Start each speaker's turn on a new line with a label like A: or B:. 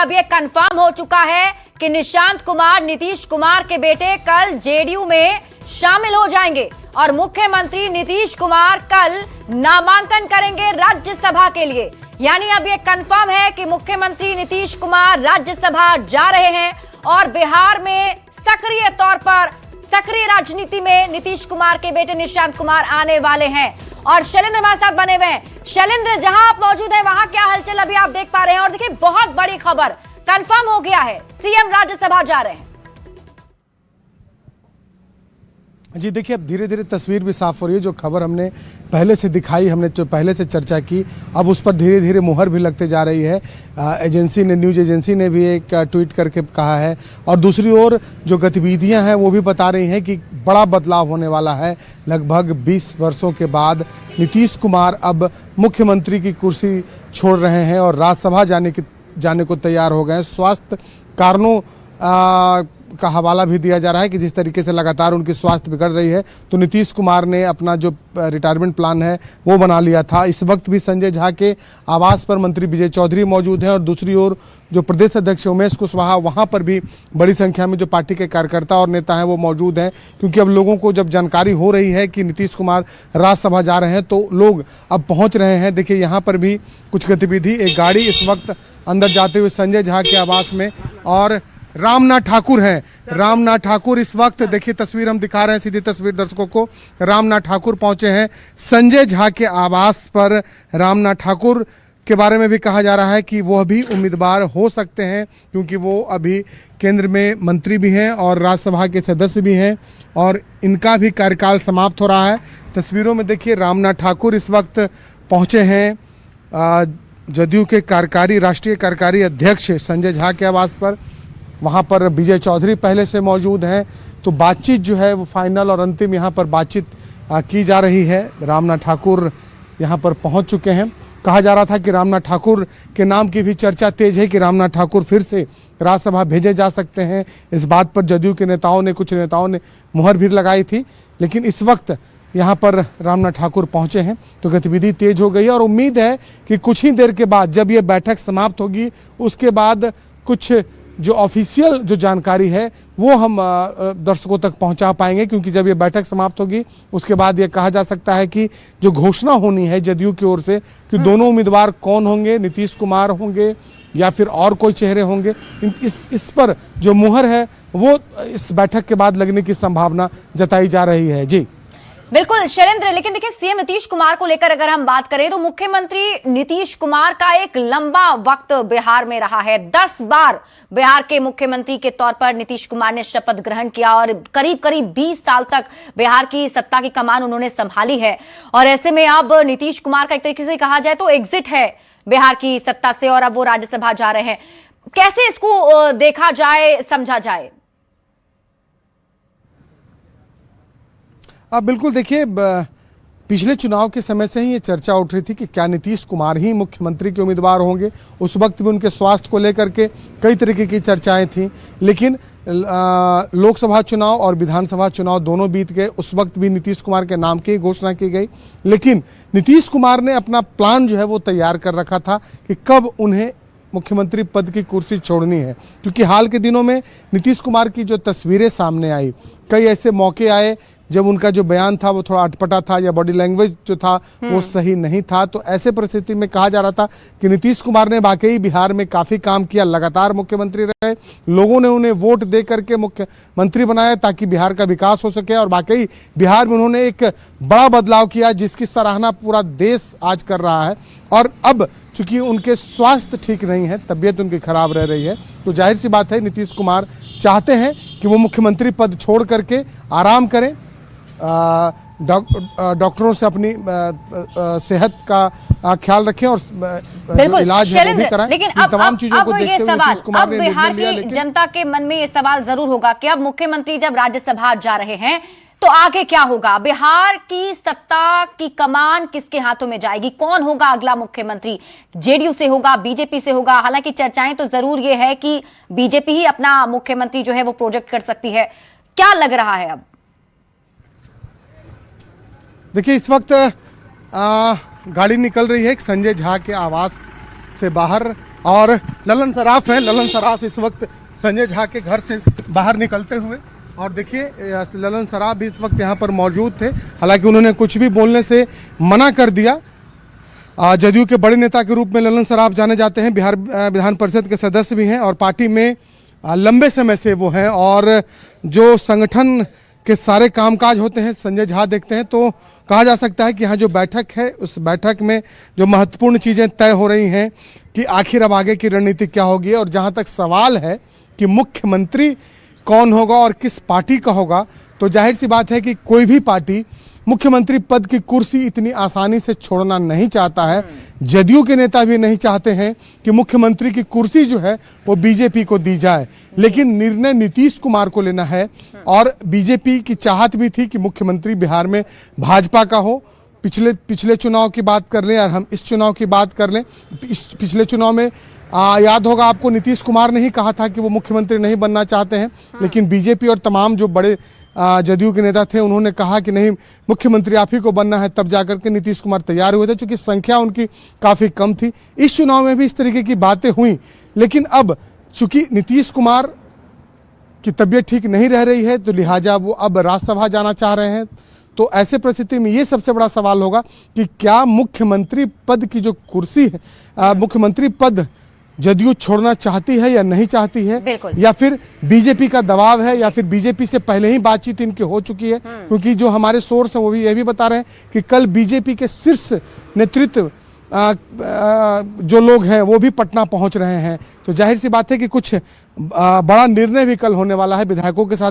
A: अब यह कंफर्म हो चुका है कि निशांत कुमार नीतीश कुमार के बेटे कल जेडीयू में शामिल हो जाएंगे और मुख्यमंत्री नीतीश कुमार कल नामांकन करेंगे राज्यसभा के लिए। यानी अब यह कंफर्म है कि मुख्यमंत्री नीतीश कुमार राज्यसभा जा रहे हैं और बिहार में सक्रिय तौर पर सक्रिय राजनीति में नीतीश कुमार के बेटे निशांत कुमार आने वाले हैं। और शैलेंद्र हमारे साथ बने हुए हैं। शैलेंद्र, जहां आप मौजूद हैं वहां क्या हलचल अभी आप देख पा रहे हैं? और देखिए, बहुत बड़ी खबर कंफर्म हो गया है, सीएम राज्यसभा जा रहे हैं।
B: जी देखिए, अब धीरे धीरे तस्वीर भी साफ हो रही है। जो खबर हमने पहले से दिखाई, हमने जो पहले से चर्चा की, अब उस पर धीरे धीरे मुहर भी लगते जा रही है। एजेंसी ने, न्यूज एजेंसी ने भी एक ट्वीट करके कहा है। और दूसरी ओर जो गतिविधियां हैं वो भी बता रही हैं कि बड़ा बदलाव होने वाला है। लगभग 20 वर्षों के बाद नीतीश कुमार अब मुख्यमंत्री की कुर्सी छोड़ रहे हैं और राज्यसभा जाने को तैयार हो गए। स्वास्थ्य कारणों का हवाला भी दिया जा रहा है कि जिस तरीके से लगातार उनकी स्वास्थ्य बिगड़ रही है, तो नीतीश कुमार ने अपना जो रिटायरमेंट प्लान है वो बना लिया था। इस वक्त भी संजय झा के आवास पर मंत्री विजय चौधरी मौजूद हैं और दूसरी ओर जो प्रदेश अध्यक्ष उमेश कुशवाहा, वहां पर भी बड़ी संख्या में जो पार्टी के कार्यकर्ता और नेता हैं वो मौजूद हैं। क्योंकि अब लोगों को जब जानकारी हो रही है कि नीतीश कुमार राज्यसभा जा रहे हैं तो लोग अब पहुँच रहे हैं। देखिए, यहाँ पर भी कुछ गतिविधि, एक गाड़ी इस वक्त अंदर जाते हुए संजय झा के आवास में, और रामनाथ ठाकुर हैं। रामनाथ ठाकुर इस वक्त, देखिए तस्वीर हम दिखा रहे हैं, सीधी तस्वीर दर्शकों को। रामनाथ ठाकुर पहुंचे हैं संजय झा के आवास पर। रामनाथ ठाकुर के बारे में भी कहा जा रहा है कि वो भी उम्मीदवार हो सकते हैं, क्योंकि वो अभी केंद्र में मंत्री भी हैं और राज्यसभा के सदस्य भी हैं और इनका भी कार्यकाल समाप्त हो रहा है। तस्वीरों में देखिए, रामनाथ ठाकुर इस वक्त पहुँचे हैं जदयू के राष्ट्रीय कार्यकारी अध्यक्ष संजय झा के आवास पर। वहाँ पर विजय चौधरी पहले से मौजूद हैं। तो बातचीत जो है वो फाइनल और अंतिम यहाँ पर बातचीत की जा रही है। रामनाथ ठाकुर यहाँ पर पहुँच चुके हैं। कहा जा रहा था कि रामनाथ ठाकुर के नाम की भी चर्चा तेज है कि रामनाथ ठाकुर फिर से राज्यसभा भेजे जा सकते हैं। इस बात पर जदयू के कुछ नेताओं ने मुहर भी लगाई थी। लेकिन इस वक्त यहाँ पर रामनाथ ठाकुर पहुँचे हैं तो गतिविधि तेज हो गई है और उम्मीद है कि कुछ ही देर के बाद जब ये बैठक समाप्त होगी उसके बाद कुछ जो ऑफिशियल जो जानकारी है वो हम दर्शकों तक पहुंचा पाएंगे। क्योंकि जब ये बैठक समाप्त होगी उसके बाद ये कहा जा सकता है कि जो घोषणा होनी है जदयू की ओर से कि दोनों उम्मीदवार कौन होंगे, नीतीश कुमार होंगे या फिर और कोई चेहरे होंगे, इस पर जो मुहर है वो इस बैठक के बाद लगने की संभावना जताई जा रही है। जी
A: बिल्कुल शैलेंद्र, लेकिन देखिए, सीएम नीतीश कुमार को लेकर अगर हम बात करें तो मुख्यमंत्री नीतीश कुमार का एक लंबा वक्त बिहार में रहा है। 10 बार बिहार के मुख्यमंत्री के तौर पर नीतीश कुमार ने शपथ ग्रहण किया और करीब करीब 20 साल तक बिहार की सत्ता की कमान उन्होंने संभाली है। और ऐसे में अब नीतीश कुमार का एक तरीके से कहा जाए तो एग्जिट है बिहार की सत्ता से और अब वो राज्यसभा जा रहे हैं। कैसे इसको देखा जाए, समझा जाए?
B: अब बिल्कुल देखिए, पिछले चुनाव के समय से ही ये चर्चा उठ रही थी कि क्या नीतीश कुमार ही मुख्यमंत्री के उम्मीदवार होंगे। उस वक्त भी उनके स्वास्थ्य को लेकर के कई तरीके की चर्चाएं थीं। लेकिन लोकसभा चुनाव और विधानसभा चुनाव दोनों बीत गए, उस वक्त भी नीतीश कुमार के नाम की घोषणा की गई। लेकिन नीतीश कुमार ने अपना प्लान जो है वो तैयार कर रखा था कि कब उन्हें मुख्यमंत्री पद की कुर्सी छोड़नी है। क्योंकि हाल के दिनों में नीतीश कुमार की जो तस्वीरें सामने आई, कई ऐसे मौके आए जब उनका जो बयान था वो थोड़ा अटपटा था या बॉडी लैंग्वेज जो था वो सही नहीं था। तो ऐसे परिस्थिति में कहा जा रहा था कि नीतीश कुमार ने वाकई बिहार में काफ़ी काम किया, लगातार मुख्यमंत्री रहे, लोगों ने उन्हें वोट दे करके मुख्यमंत्री बनाया ताकि बिहार का विकास हो सके। और वाकई बिहार में उन्होंने एक बड़ा बदलाव किया जिसकी सराहना पूरा देश आज कर रहा है। और अब चूंकि उनके स्वास्थ्य ठीक नहीं है, तबीयत उनकी खराब रह रही है, तो जाहिर सी बात है ख्नीतीश कुमार चाहते हैं कि वो मुख्यमंत्री पद छोड़ करके आराम करें, डॉक्टरों से अपनी सेहत का ख्याल रखें और इलाज है वो भी कराएं।
A: लेकिन तमाम चीजों को देखते हुए नीतीश कुमार ने बिहार की जनता के मन में ये सवाल जरूर होगा कि अब मुख्यमंत्री जब राज्यसभा जा रहे हैं तो आगे क्या होगा? बिहार की सत्ता की कमान किसके हाथों में जाएगी? कौन होगा अगला मुख्यमंत्री? जेडीयू से होगा, बीजेपी से होगा? हालांकि चर्चाएं तो जरूर ये है कि बीजेपी ही अपना मुख्यमंत्री जो है वो प्रोजेक्ट कर सकती है। क्या लग रहा है अब?
B: देखिए, इस वक्त गाड़ी निकल रही है संजय झा के आवास से बाहर। और ललन सराफ हैं। ललन सराफ इस वक्त संजय झा के घर से बाहर निकलते हुए, और देखिए ललन सराफ भी इस वक्त यहाँ पर मौजूद थे। हालांकि उन्होंने कुछ भी बोलने से मना कर दिया। जदयू के बड़े नेता के रूप में ललन सराफ जाने जाते हैं, बिहार विधान परिषद के सदस्य भी हैं और पार्टी में लंबे समय से वो हैं, और जो संगठन के सारे कामकाज होते हैं संजय झा देखते हैं। तो कहा जा सकता है कि यहाँ जो बैठक है उस बैठक में जो महत्वपूर्ण चीज़ें तय हो रही हैं कि आखिर अब आगे की रणनीति क्या होगी। और जहाँ तक सवाल है कि मुख्यमंत्री कौन होगा और किस पार्टी का होगा, तो जाहिर सी बात है कि कोई भी पार्टी मुख्यमंत्री पद की कुर्सी इतनी आसानी से छोड़ना नहीं चाहता है। जदयू के नेता भी नहीं चाहते हैं कि मुख्यमंत्री की कुर्सी जो है वो बीजेपी को दी जाए, लेकिन निर्णय नीतीश कुमार को लेना है। और बीजेपी की चाहत भी थी कि मुख्यमंत्री बिहार में भाजपा का हो। पिछले चुनाव की बात कर लें और हम इस चुनाव की बात कर लें, पिछले चुनाव में याद होगा आपको, नीतीश कुमार ने ही कहा था कि वो मुख्यमंत्री नहीं बनना चाहते हैं, लेकिन बीजेपी और तमाम जो बड़े जदयू के नेता थे उन्होंने कहा कि नहीं, मुख्यमंत्री आप ही को बनना है। तब जाकर के नीतीश कुमार तैयार हुए थे, चूंकि संख्या उनकी काफ़ी कम थी। इस चुनाव में भी इस तरीके की बातें हुई, लेकिन अब चूंकि नीतीश कुमार की तबीयत ठीक नहीं रह रही है, तो लिहाजा वो अब राज्यसभा जाना चाह रहे हैं। तो ऐसे परिस्थिति में ये सबसे बड़ा सवाल होगा कि क्या मुख्यमंत्री पद की जो कुर्सी है, मुख्यमंत्री पद जदयू छोड़ना चाहती है या नहीं चाहती है, या फिर बीजेपी का दबाव है, या फिर बीजेपी से पहले ही बातचीत इनकी हो चुकी है। क्योंकि जो हमारे सोर्स हैं वो भी ये भी बता रहे हैं कि कल बीजेपी के शीर्ष नेतृत्व जो लोग हैं वो भी पटना पहुंच रहे हैं। तो जाहिर सी बात है कि कुछ बड़ा निर्णय भी कल होने वाला है विधायकों के साथ।